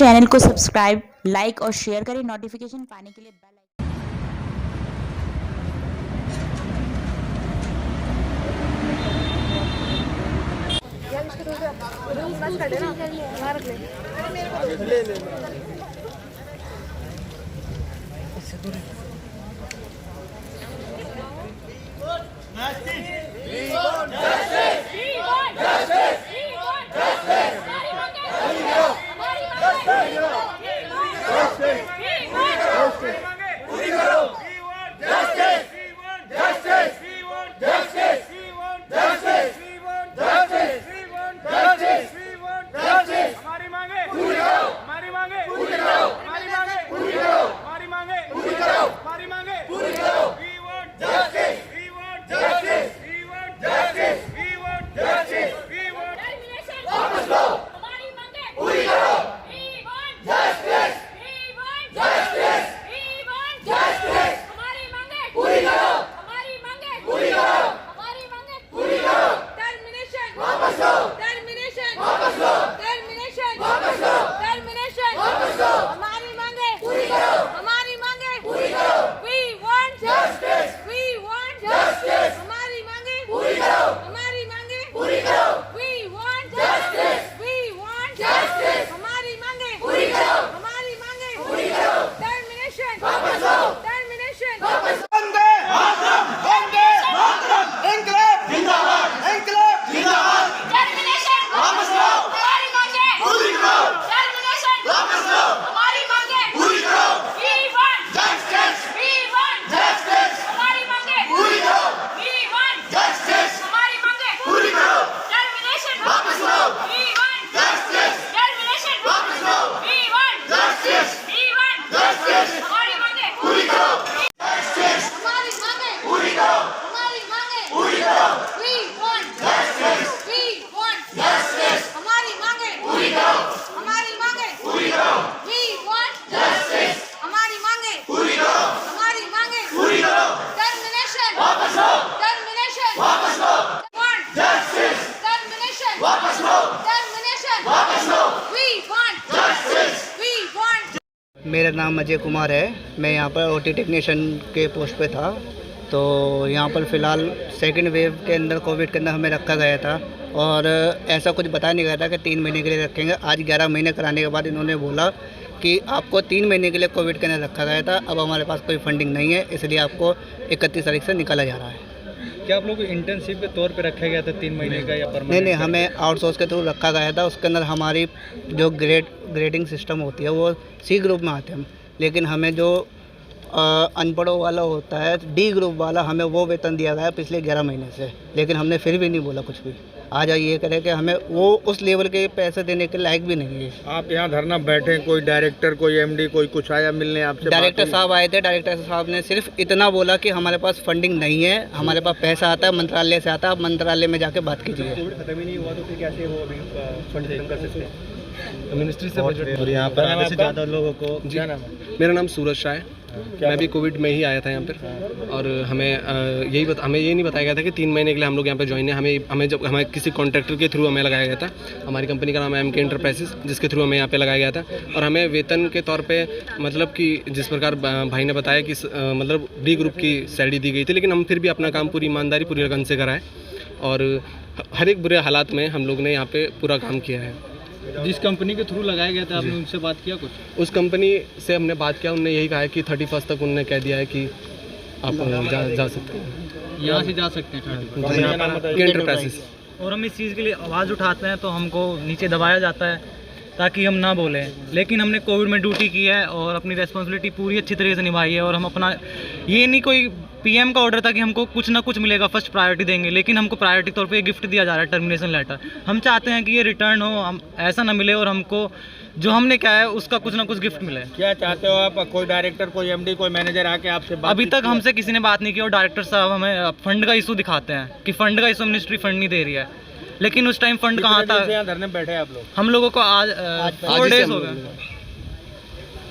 Channel को subscribe, like और share करें। नोटिफिकेशन पाने के लिए बेल मेरा नाम अजय कुमार है। मैं यहाँ पर ओटी टेक्नीशियन के पोस्ट पे था। तो यहाँ पर फ़िलहाल सेकंड वेव के अंदर कोविड के अंदर हमें रखा गया था और ऐसा कुछ बताया नहीं गया था कि 3 महीने के लिए रखेंगे। आज 11 महीने कराने के बाद इन्होंने बोला कि आपको 3 महीने के लिए कोविड के अंदर रखा गया था, अब हमारे पास कोई फंडिंग नहीं है, इसलिए आपको 31 तारीख से निकाला जा रहा है। क्या आप लोग को इंटर्नशिप के तौर पे रखा गया था 3 महीने का या परमानेंट? नहीं, हमें आउटसोर्स के थ्रू रखा गया था। उसके अंदर हमारी जो ग्रेडिंग सिस्टम होती है वो सी ग्रुप में आते हैं, लेकिन हमें जो अनपढ़ों वाला होता है डी ग्रुप वाला, हमें वो वेतन दिया गया है पिछले 11 महीने से, लेकिन हमने फिर भी नहीं बोला कुछ भी। आज ये करें कि हमें वो उस लेवल के पैसे देने के लायक भी नहीं है। आप यहाँ धरना बैठे, कोई डायरेक्टर, कोई एमडी, कोई कुछ आया मिलने आपसे? डायरेक्टर साहब आए थे। डायरेक्टर साहब ने सिर्फ इतना बोला कि हमारे पास फंडिंग नहीं है, हमारे पास पैसा आता है मंत्रालय से आता है, आप मंत्रालय में जाके बात कीजिए। कोविड खत्म ही नहीं हुआ तो फिर कैसे वो अभी फंड खत्म कर सकते हैं? मिनिस्ट्री से बजट और यहाँ पर आधे से ज़्यादा लोगों को क्या नाम है? मेरा नाम सूरज शाह है। मैं भी कोविड में ही आया था यहाँ पर और हमें ये नहीं बताया गया था कि 3 महीने के लिए हम लोग यहाँ पे ज्वाइन है। हमें किसी कॉन्ट्रैक्टर के थ्रू हमें लगाया गया था। हमारी कंपनी का नाम है MK एंटरप्राइजेस, जिसके थ्रू हमें यहाँ पे लगाया गया था और हमें वेतन के तौर पे मतलब कि जिस प्रकार भाई ने बताया कि मतलब डी ग्रुप की सैलरी दी गई थी, लेकिन हम फिर भी अपना काम पूरी ईमानदारी पूरी लगन से कराए और हर एक बुरे हालात में हम लोग ने यहाँ पे पूरा काम किया है। जिस कंपनी के थ्रू लगाया गया था आपने उनसे बात किया कुछ? उस कंपनी से हमने बात किया, उन्होंने यही कहा है कि 31 तक उन्होंने कह दिया है कि आप जा सकते हैं, यहाँ से जा सकते हैं। एंटरप्राइजेस। और हम इस चीज़ के लिए आवाज़ उठाते हैं तो हमको नीचे दबाया जाता है ताकि हम ना बोलें, लेकिन हमने कोविड में ड्यूटी की है और अपनी रेस्पॉन्सिबिलिटी पूरी अच्छी तरीके से निभाई है। और हम अपना ये नहीं कोई पीएम का ऑर्डर था कि हमको कुछ ना कुछ मिलेगा, फर्स्ट प्रायोरिटी देंगे, लेकिन हमको प्रायोरिटी तौर पे गिफ्ट दिया जा रहा है, टर्मिनेशन लेटर। हम चाहते हैं कि ये रिटर्न हो, हम ऐसा ना मिले और हमको जो हमने क्या है उसका कुछ ना कुछ गिफ्ट मिले। क्या चाहते हो आप? कोई डायरेक्टर, कोई एमडी, कोई मैनेजर आके आपसे बात? अभी तक हमसे किसी ने बात नहीं की और डायरेक्टर साहब हमें फंड का इशू दिखाते हैं कि फंड का इशू मिनिस्ट्री फंड नहीं दे रही है, लेकिन उस टाइम फंड कहाँ था? यहाँ धरने बैठे आप लोग? हम लोगों को आज 4 डेज हो गए,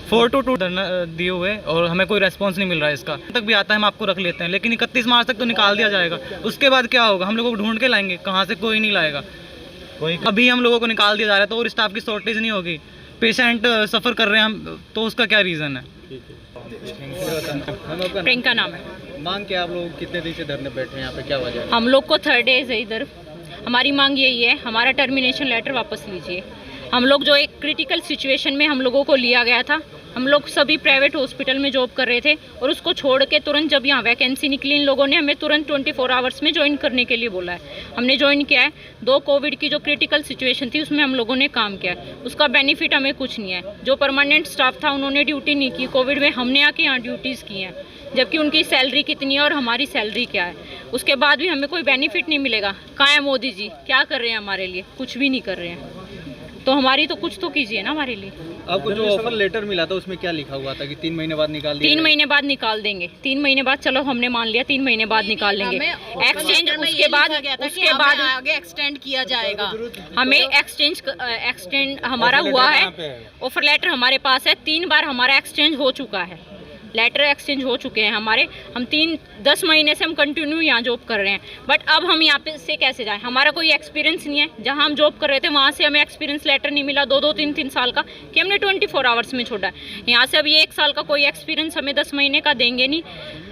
4 to 2 धरना दिए हुए और हमें कोई रेस्पॉन्स नहीं मिल रहा है। इसका तक भी आता है हम आपको रख लेते हैं, लेकिन 31 मार्च तक तो निकाल दिया जाएगा। उसके बाद क्या होगा? हम लोगों को ढूंढ के लाएंगे, कहाँ से कोई नहीं लाएगा। अभी हम लोगों को निकाल दिया जा रहा है तो और स्टाफ की शॉर्टेज नहीं होगी पेशेंट सफ़र कर रहे हैं हम, तो उसका क्या रीज़न है? प्रियंका नाम है। मांग क्या आप लोग कितने दिन से धरने बैठे हैं यहाँ पे, क्या वजह है? हम लोग को 3 डेज है इधर। हमारी मांग यही है, हमारा टर्मिनेशन लेटर वापस लीजिए। हम लोग जो एक क्रिटिकल सिचुएशन में हम लोगों को लिया गया था, हम लोग सभी प्राइवेट हॉस्पिटल में जॉब कर रहे थे और उसको छोड़ के तुरंत जब यहाँ वैकेंसी निकली, इन लोगों ने हमें तुरंत 24 आवर्स में ज्वाइन करने के लिए बोला है। हमने ज्वाइन किया है। 2 कोविड की जो क्रिटिकल सिचुएशन थी उसमें हम लोगों ने काम किया है, उसका बेनिफिट हमें कुछ नहीं है। जो परमानेंट स्टाफ था उन्होंने ड्यूटी नहीं की कोविड में, हमने आके यहाँ ड्यूटीज़ की हैं, जबकि उनकी सैलरी कितनी है और हमारी सैलरी क्या है। उसके बाद भी हमें कोई बेनिफिट नहीं मिलेगा। कहाँ है मोदी जी, क्या कर रहे हैं हमारे लिए? कुछ भी नहीं कर रहे हैं। तो हमारी तो कुछ तो कीजिए ना हमारे लिए। आपको जो ऑफर लेटर मिला था उसमें क्या लिखा हुआ था कि 3 महीने बाद निकाल दिया 3 महीने बाद निकाल देंगे। 3 महीने बाद, चलो हमने मान लिया 3 महीने बाद निकाल लेंगे। एक्सचेंज उसके बाद आगे एक्सटेंड किया जाएगा। हमें एक्सटेंड हमारा हुआ है, ऑफर लेटर हमारे पास है। 3 बार हमारा एक्सचेंज हो चुका है, लेटर एक्सचेंज हो चुके हैं हमारे। हम 10 महीने से हम कंटिन्यू यहाँ जॉब कर रहे हैं, बट अब हम यहाँ पे से कैसे जाएं? हमारा कोई एक्सपीरियंस नहीं है। जहाँ हम जॉब कर रहे थे वहाँ से हमें एक्सपीरियंस लेटर नहीं मिला 2-2, 3-3 साल का, कि हमने 24 आवर्स में छोड़ा है। यहाँ से अभी 1 साल का कोई एक्सपीरियंस हमें 10 महीने का देंगे नहीं।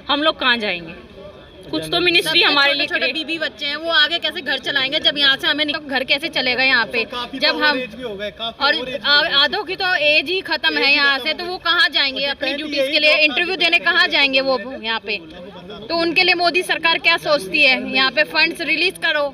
हम लोग कहाँ जाएंगे? कुछ तो मिनिस्ट्री हमारे लिए छोटे बीबी बच्चे हैं, वो आगे कैसे घर चलाएंगे? जब यहाँ से हमें घर कैसे चलेगा यहाँ पे? जब हम और आधों की तो एज ही खत्म है यहाँ से, तो वो कहाँ जाएंगे अपनी ड्यूटीज के लिए? इंटरव्यू देने कहाँ जाएंगे वो यहाँ पे? तो उनके लिए मोदी सरकार क्या सोचती है? यहाँ पे फंड्स रिलीज करो,